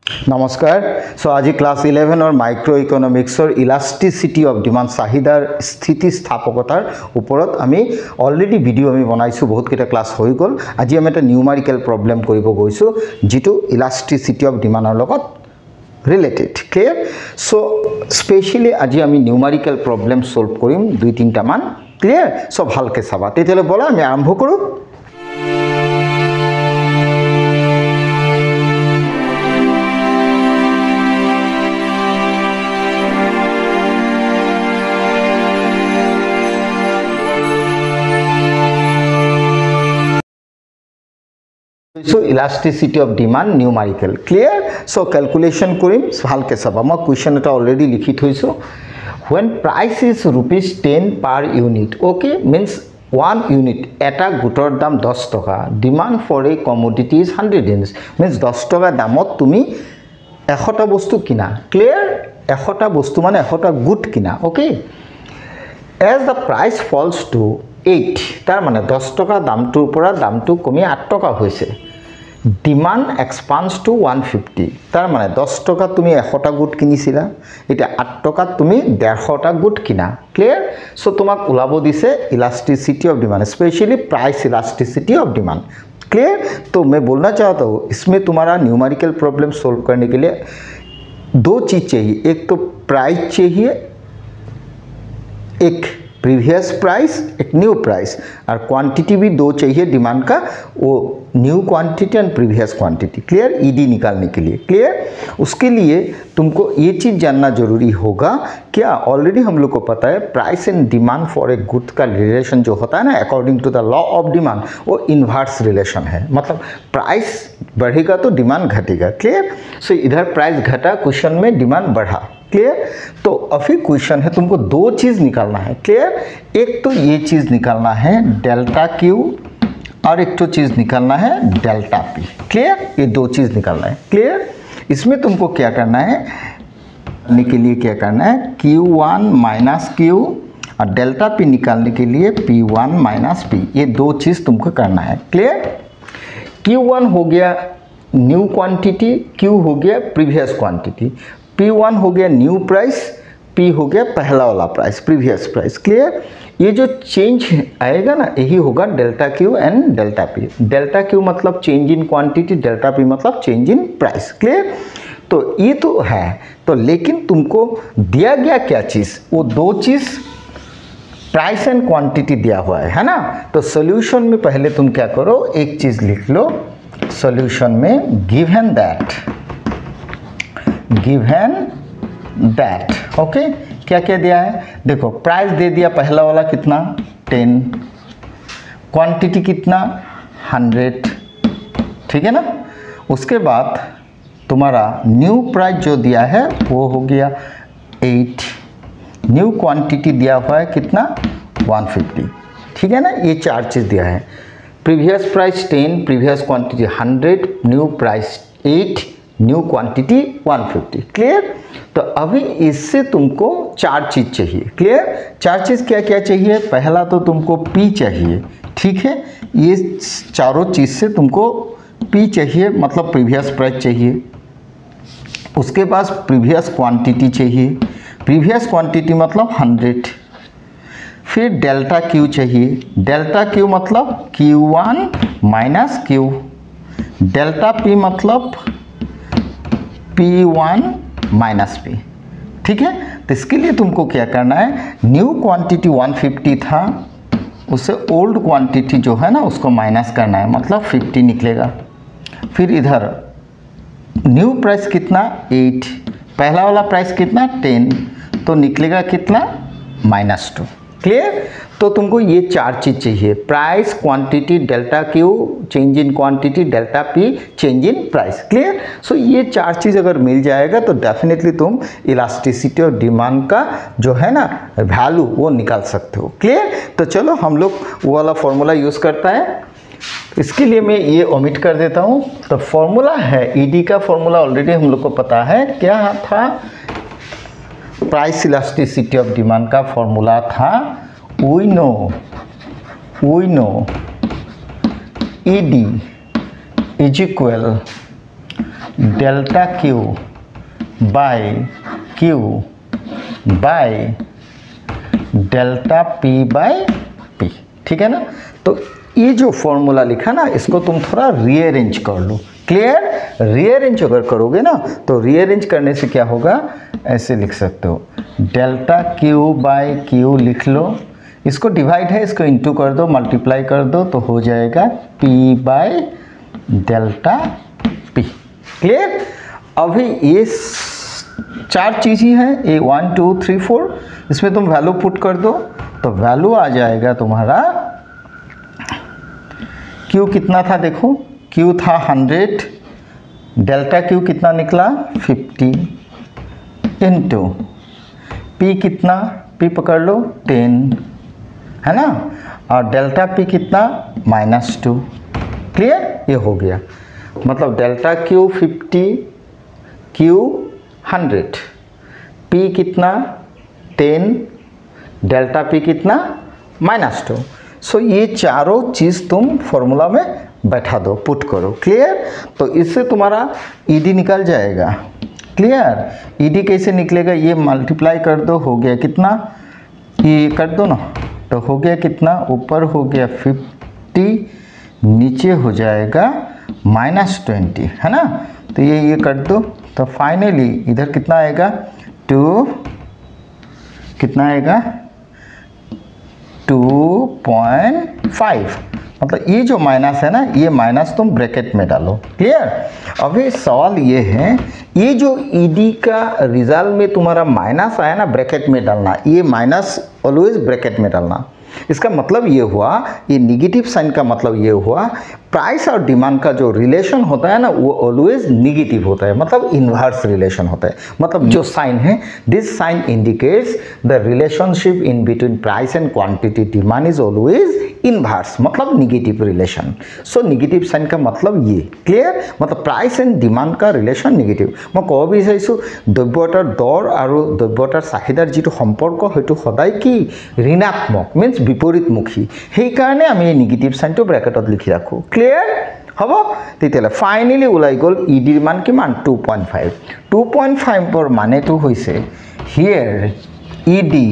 नमस्कार। सो आज क्लास 11 और माइक्रो इकोनॉमिक्सर इलास्टिसिटी अफ डिमांड चाहिदार स्थितिस्थापकतार ऊपर आमी अलरेडी भिडिओ आमी बनाइছো बहुतकेटा क्लास हो गल। आज आमी एटा न्यूमेरिकल प्रब्लेम करिब गइছো जिटु इलास्टिसिटी अफ डिमांडर लगत रिलेटेड। क्लियर। सो स्पेशली आज आमी न्यूमेरिकल प्रब्लेम सल्व करिम दुई तीनटा मान। क्लियर। सो भालके चाबा तेतियाले बोला आमी आरम्भ करू। So elasticity of demand numerical. Clear? So calculation करिम भालके चाबा। मैं क्वेश्चन एटा ऑलरेडी लिखि थैसो। When price is ₹10 per unit, okay, means 1 unit एटा गुटर दाम 10 टका। Demand for a commodity is 100 units, means 10 टका दामत तुमी 100टा बस्तु किना। Clear? 100टा बस्तु माने 100टा गुड किना। Okay? As the price falls to 8, तार माने 10 टका दामटुर পৰা दामटु कमी 8 टका होइसे। डिमांड एक्सपांड्स टू 150, तार माने 10 टका तुमी 100टा गुड किनिसिला, एटा 8 टका तुमी 150टा गुड किना। क्लियर। सो तुमाक उलाबो दिसे elasticity of demand, specially price elasticity of demand. Clear. तो मैं बोलना चाहता हूँ इसमें तुम्हारा न्यूमेरिकल प्रॉब्लम सॉल्व करने के लिए दो चीज चाहिए। एक तो प्राइस चाहिए, एक प्रीवियस प्राइस, एक न्यू प्राइस, और क्वांटिटी भी दो चाहिए डिमांड का, वो new quantity and previous quantity. Clear. ED निकालने के लिए। क्लियर। उसके लिए तुमको ये चीज़ जानना जरूरी होगा क्या, ऑलरेडी हम लोग को पता है price and demand for a good का रिलेशन जो होता है ना according to the law of demand, वो इन्वर्स रिलेशन है। मतलब प्राइस बढ़ेगा तो डिमांड घटेगा। क्लियर। सो इधर प्राइस घटा, क्वेश्चन में डिमांड बढ़ा। क्लियर। तो अभी क्वेश्चन है तुमको दो चीज़ निकालना है। क्लियर। एक तो ये चीज़ निकालना है डेल्टा क्यू, और एक तो चीज़ निकालना है डेल्टा पी। क्लियर। ये दो चीज़ निकालना है। क्लियर। इसमें तुमको क्या करना है, निकालने के लिए क्या करना है Q1 माइनस Q, और डेल्टा पी निकालने के लिए P1 माइनस P। ये दो चीज़ तुमको करना है। क्लियर। Q1 हो गया न्यू क्वांटिटी, Q हो गया प्रीवियस क्वांटिटी, P1 हो गया न्यू प्राइस, P हो गया पहला वाला प्राइस, प्रीवियस प्राइस। क्लियर। ये जो चेंज आएगा ना यही होगा delta Q and delta P. Delta Q मतलब change in quantity, delta P मतलब चेंज इन प्राइस। क्लियर। तो ये तो है, तो लेकिन तुमको दिया गया क्या चीज़, वो दो चीज़ प्राइस एंड क्वांटिटी दिया हुआ है ना। तो सॉल्यूशन में पहले तुम क्या करो, एक चीज़ लिख लो सॉल्यूशन में, गिवन दैट। ओके। क्या क्या दिया है देखो, प्राइस दे दिया पहला वाला कितना 10, क्वांटिटी कितना 100, ठीक है ना। उसके बाद तुम्हारा न्यू प्राइस जो दिया है वो हो गया 8, न्यू क्वांटिटी दिया हुआ है कितना 150, ठीक है ना। ये चार चीज़ दिया है, previous price 10, previous quantity 100, new price 8, new quantity 150। Clear. तो अभी इससे तुमको चार चीज़ चाहिए। क्लियर। चार चीज़ क्या क्या चाहिए, पहला तो तुमको P चाहिए, ठीक है। ये चारों चीज़ से तुमको P चाहिए, मतलब प्रीवियस प्राइस चाहिए। उसके पास प्रीवियस क्वांटिटी चाहिए, प्रीवियस क्वांटिटी मतलब 100। फिर डेल्टा Q चाहिए, डेल्टा Q मतलब Q1 minus Q, delta P मतलब P1 माइनस P, ठीक है। तो इसके लिए तुमको क्या करना है, न्यू क्वांटिटी 150 था, उससे ओल्ड क्वांटिटी जो है ना उसको माइनस करना है, मतलब 50 निकलेगा। फिर इधर न्यू प्राइस कितना 8, पहला वाला प्राइस कितना 10, तो निकलेगा कितना -2। क्लियर। तो तुमको ये चार चीज़ चाहिए, price, quantity, delta Q, change in quantity, delta P, change in price. Clear. So ये चार चीज़ अगर मिल जाएगा तो डेफिनेटली तुम इलास्टिसिटी और डिमांड का जो है ना वैल्यू वो निकाल सकते हो। क्लियर। तो चलो हम लोग वो वाला फॉर्मूला यूज़ करता है, इसके लिए मैं ये ओमिट कर देता हूँ। तो फॉर्मूला है ईडी का, फॉर्मूला ऑलरेडी हम लोग को पता है क्या था, प्राइस इलास्टिसिटी ऑफ डिमांड का फॉर्मूला था we know ED is equal delta Q by Q by delta P by P, ठीक है ना। तो ये जो फॉर्मूला लिखा ना, इसको तुम थोड़ा रीअरेंज कर लो। क्लियर? रीअरेंज अगर करोगे ना तो रीअरेंज करने से क्या होगा, ऐसे लिख सकते हो, डेल्टा क्यू बाय क्यू लिख लो, इसको डिवाइड है, इसको इंटू कर दो, मल्टीप्लाई कर दो, तो हो जाएगा P bye delta P. Clear? अभी ये 4 चीज़ ही है, ये 1 2 3 4, इसमें तुम वैल्यू पुट कर दो तो वैल्यू आ जाएगा तुम्हारा, क्यू कितना था देखो, क्यू था 100, डेल्टा क्यू कितना निकला 50, इंटू पी कितना, पी पकड़ लो 10, है ना, और डेल्टा पी कितना -2। क्लियर? ये हो गया, मतलब डेल्टा क्यू 50, क्यू 100, पी कितना 10, डेल्टा पी कितना -2। सो ये चारों चीज़ तुम फॉर्मूला में बैठा दो, पुट करो। क्लियर? तो इससे तुम्हारा ईडी निकल जाएगा। क्लियर? ईडी कैसे निकलेगा, ये मल्टीप्लाई कर दो, हो गया कितना, ये कर दो ना, तो हो गया कितना, ऊपर हो गया 50, नीचे हो जाएगा -20, है ना। तो ये कर दो, तो फाइनली इधर कितना आएगा, 2, कितना आएगा 2.5, मतलब ये जो माइनस है ना, ये माइनस तुम ब्रैकेट में डालो। क्लियर? अभी सवाल ये है, ये जो ईडी का रिजल्ट में तुम्हारा माइनस आया ना, ब्रैकेट में डालना, ये माइनस ऑलवेज ब्रैकेट में डालना। इसका मतलब ये हुआ, ये निगेटिव साइन का मतलब ये हुआ, प्राइस और डिमांड का जो रिलेशन होता है ना, वो ऑलवेज निगेटिव होता है, मतलब इन्वर्स रिलेशन होता है। मतलब जो साइन है, this sign indicates the relationship in between price and quantity demand is always inverse, मतलब negative relation. So negative sign का मतलब ये। क्लियर? मतलब प्राइस एंड डिमांड का रिलेशन निगेटिव। मैं कब বিচাৰিছোঁ, দ্ৰব্য এটাৰ দৰ আৰু দ্ৰব্য এটাৰ চাহিদাৰ যিটো সম্পৰ্ক, সেইটো সদায় কি ঋণাত্মক, মিন্স বিপৰীতমুখী। সেইকাৰণে আমি এই নিগেটিভ সাইনটো ব্ৰেকেটত লিখি ৰাখোঁ। ক্লিয়াৰ? হ'ব? তেতিয়াহ'লে ফাইনেলি ওলাই গ'ল ইডিৰ মান কিমান, 2.5। 2.5ৰ মানেটো হৈছে হিয়াৰ ইডি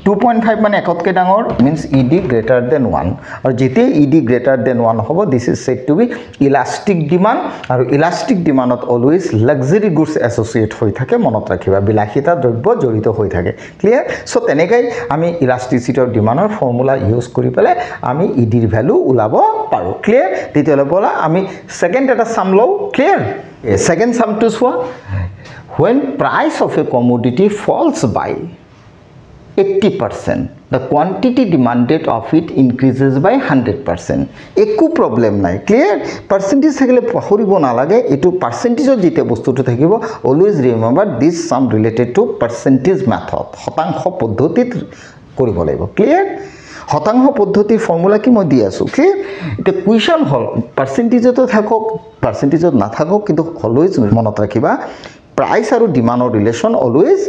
2.5 মানে একতকৈ ডাঙৰ, মিন্স ইডি গ্ৰেটাৰ দেন 1, আৰু যেতিয়া ইডি গ্ৰেটাৰ দেন 1 হ'ব, this is said to be elastic demand, আৰু ইলাষ্টিক ডিমাণ্ডত অলৱেজ লাক্সাৰী গুডছ এছ'চিয়েট হৈ থাকে, মনত ৰাখিবা, বিলাসিতা দ্ৰব্য জড়িত হৈ থাকে। ক্লিয়াৰ? চ' তেনেকৈ আমি ইলাষ্টিচিটি অফ ডিমাণ্ডৰ ফৰ্মুলা ইউজ কৰি পেলাই আমি ইডিৰ ভেলু ওলাব পাৰোঁ। ক্লিয়াৰ? তেতিয়াহ'লে ব'লা আমি ছেকেণ্ড এটা চাম লওঁ। ক্লিয়াৰ? ছেকেণ্ড চামটো চোৱা, when price of a commodity falls by 80%, the quantity demanded of it increases by 100%. একো প্ৰব্লেম নাই। ক্লিয়াৰ? পাৰ্চেণ্টেজ থাকিলে পাহৰিব নালাগে, এইটো পাৰ্চেণ্টেজত যেতিয়া বস্তুটো থাকিব, অলৱেজ ৰিমেম্বাৰ দিছ চাম ৰিলেটেড টু পাৰ্চেণ্টেজ মেথড, শতাংশ পদ্ধতিত কৰিব লাগিব। ক্লিয়াৰ? শতাংশ পদ্ধতিৰ ফৰ্মুলা কি মই দি আছোঁ। ক্লিয়াৰ? এতিয়া কুৱেশ্যন হ'ল, পাৰ্চেণ্টেজতো থাকক, পাৰ্চেণ্টেজত নাথাকক, কিন্তু অলৱেজ মনত ৰাখিবা, প্ৰাইচ আৰু ডিমাণ্ডৰ ৰিলেশ্যন অলৱেজ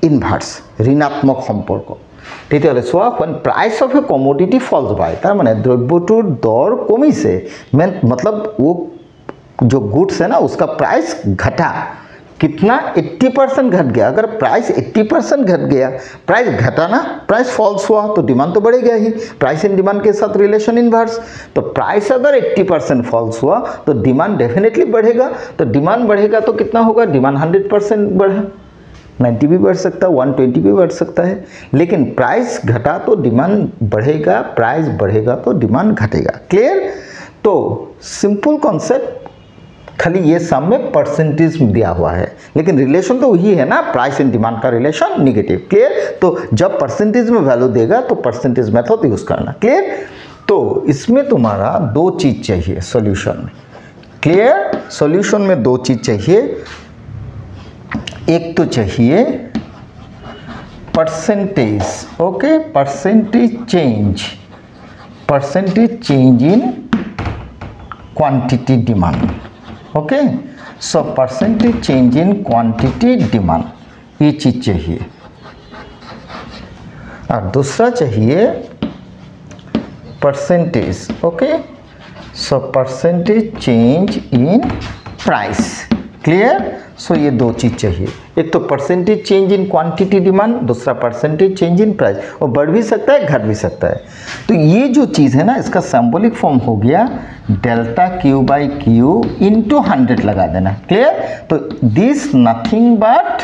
ইনভাৰ্স, ঋণাত্মক সম্পৰ্ক। তেতিয়াহ'লে চোৱা, when price of a commodity falls by, তাৰ মানে দ্ৰব্যটোৰ দৰ কমিছে, मतलब वो जो गुड्स है ना, उसका प्राइस घटा, कितना 80% घट गया। अगर प्राइस 80% घट गया, प्राइस घटा ना, प्राइस फॉल्स हुआ तो डिमांड तो बढ़ेगा ही, प्राइस एंड डिमांड के साथ रिलेशन इन्वर्स। तो प्राइस अगर 80% फॉल्स हुआ तो डिमांड डेफिनेटली बढ़ेगा, तो डिमांड बढ़ेगा तो कितना होगा, डिमांड 100% बढ़ा, 90 भी बढ़ सकता है, 120 भी बढ़ सकता है। लेकिन प्राइस घटा तो डिमांड बढ़ेगा, प्राइस बढ़ेगा तो डिमांड घटेगा। क्लियर? तो सिंपल कॉन्सेप्ट, खाली ये सम में परसेंटेज दिया हुआ है, लेकिन रिलेशन तो वही है ना, प्राइस एंड डिमांड का रिलेशन निगेटिव। क्लियर? तो जब परसेंटेज में वैल्यू देगा तो परसेंटेज मेथड यूज करना। क्लियर? तो इसमें तुम्हारा 2 चीज़ चाहिए सॉल्यूशन। क्लियर? सॉल्यूशन में 2 चीज़ चाहिए, एक तो चाहिए percentage, okay, percentage change in quantity demand. Okay, so percentage change in quantity demand, ये चीज़ चाहिए। और दूसरा चाहिए percentage, okay, so percentage change in price. Clear. So ये दो चीज़ चाहिए, एक तो percentage change in quantity demand, दूसरा परसेंटेज चेंज इन प्राइस। और बढ़ भी सकता है, घट भी सकता है। तो ये जो चीज़ है ना, इसका सिंबॉलिक फॉर्म हो गया delta Q by Q into 100 लगा देना। क्लियर। तो this nothing but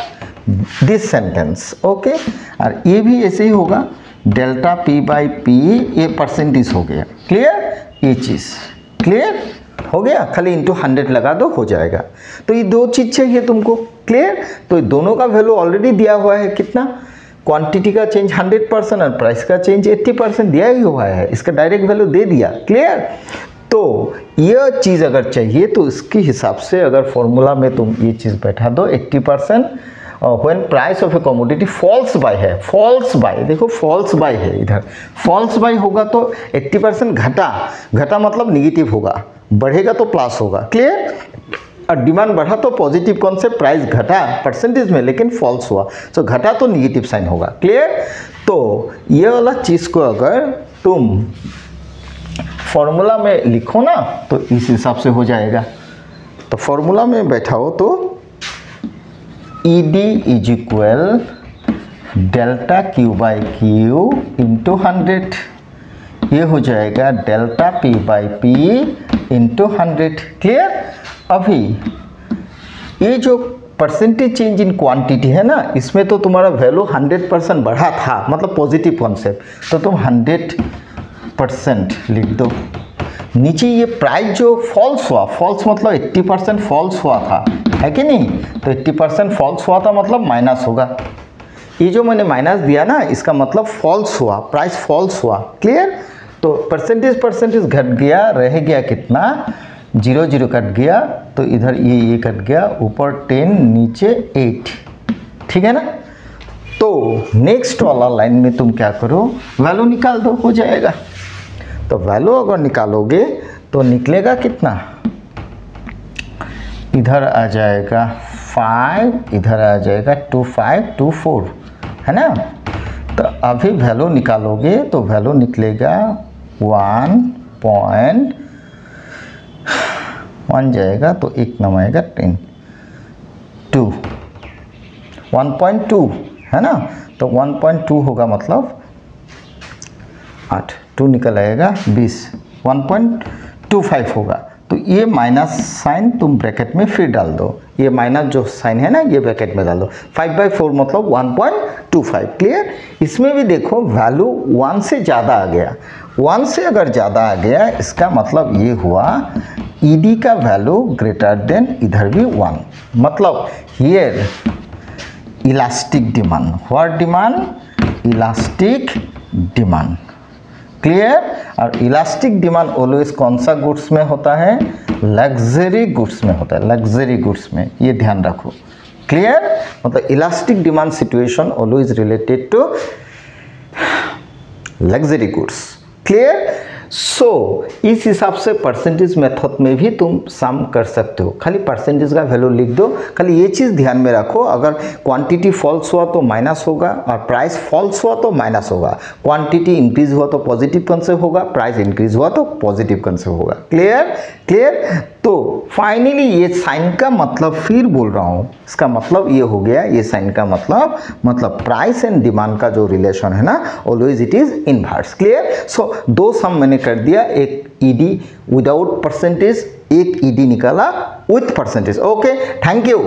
this sentence. Okay. और ये भी ऐसे ही होगा, डेल्टा पी बाई पी, ये परसेंटेज हो गया। क्लियर। ये चीज़ क्लियर हो गया, खाली इंटू 100 लगा दो, हो जाएगा। तो ये दो चीज़ चाहिए तुमको। क्लियर। तो दोनों का वैल्यू ऑलरेडी दिया हुआ है, कितना, क्वांटिटी का चेंज 100% और प्राइस का चेंज 80% दिया ही हुआ है, इसका डायरेक्ट वैल्यू दे दिया। क्लियर। तो यह चीज़ अगर चाहिए तो इसके हिसाब से अगर फॉर्मूला में तुम ये चीज़ बैठा दो 80% when price of a commodity falls by है, फॉल्स बाय, देखो फॉल्स बाय है, इधर फॉल्स बाय होगा तो 80% घटा मतलब निगेटिव होगा, बढ़ेगा तो प्लस होगा। क्लियर। और डिमांड बढ़ा तो पॉजिटिव कॉन्सेप्ट, प्राइस घटा परसेंटेज में लेकिन फॉल्स हुआ, सो घटा तो निगेटिव साइन होगा। क्लियर। तो ये वाला चीज़ को अगर तुम फॉर्मूला में लिखो ना तो इस हिसाब से हो जाएगा। तो फॉर्मूला में बैठाओ तो ED is equal delta Q by Q into 100, ये हो जाएगा delta P by P into 100। Clear. अभी ये जो परसेंटेज चेंज इन क्वांटिटी है ना, इसमें तो तुम्हारा वैल्यू 100% बढ़ा था, मतलब पॉजिटिव कॉन्सेप्ट, तो तुम 100% लिख दो। नीचे ये प्राइस जो फॉल्स हुआ, फॉल्स मतलब 80% फॉल्स हुआ था, है कि नहीं, तो 80% फॉल्स हुआ था मतलब माइनस होगा। ये जो मैंने माइनस दिया ना, इसका मतलब फॉल्स हुआ, प्राइस फॉल्स हुआ। क्लियर। तो परसेंटेज घट गया, रह गया कितना, 0 कट गया, तो इधर ये कट गया, ऊपर 10 नीचे 8, ठीक है ना। तो नेक्स्ट वाला लाइन में तुम क्या करो, वैल्यू निकाल दो, हो जाएगा। तो वैल्यू अगर निकालोगे तो निकलेगा कितना, इधर आ जाएगा 5, इधर आ जाएगा 2524, है ना। तो अभी वैल्यू निकालोगे तो वैल्यू निकलेगा 1.1 जाएगा, तो एक नम आएगा 10 2 1.2, है ना। तो 1.2 होगा मतलब 8, 2 निकल आएगा 20, 1.25 होगा। तो ये माइनस साइन तुम ब्रैकेट में फिर डाल दो, ये माइनस जो साइन है ना ये ब्रैकेट में डाल दो, 5/4 मतलब 1.25। क्लियर। इसमें भी देखो वैल्यू 1 से ज़्यादा आ गया, 1 से अगर ज़्यादा आ गया इसका मतलब ये हुआ ED का वैल्यू ग्रेटर देन इधर भी 1, मतलब here elastic demand, what demand, elastic demand. Clear. और इलास्टिक डिमांड ऑलवेज कौन सा गुड्स में होता है, लग्जरी गुड्स में होता है, लग्जरी गुड्स में, ये ध्यान रखो। क्लियर। मतलब elastic demand situation always related to luxury goods. Clear. So इस हिसाब से परसेंटेज मेथड में भी तुम सम कर सकते हो, खाली परसेंटेज का वैल्यू लिख दो। खाली ये चीज़ ध्यान में रखो, अगर क्वांटिटी फॉल्स हुआ तो माइनस होगा और प्राइस फॉल्स हुआ तो माइनस होगा, क्वांटिटी इंक्रीज हुआ तो पॉजिटिव कंसेप्ट होगा, प्राइस इंक्रीज हुआ तो पॉजिटिव कंसेप्ट होगा। क्लियर। क्लियर। तो फाइनली ये साइन का मतलब फिर बोल रहा हूँ, इसका मतलब ये हो गया, ये साइन का मतलब प्राइस एंड डिमांड का जो रिलेशन है ना, always it is inverse. Clear. So दो सम मैंने कर दिया, एक ED विदाउट परसेंटेज, एक ED निकाला with percentage. Okay, thank you.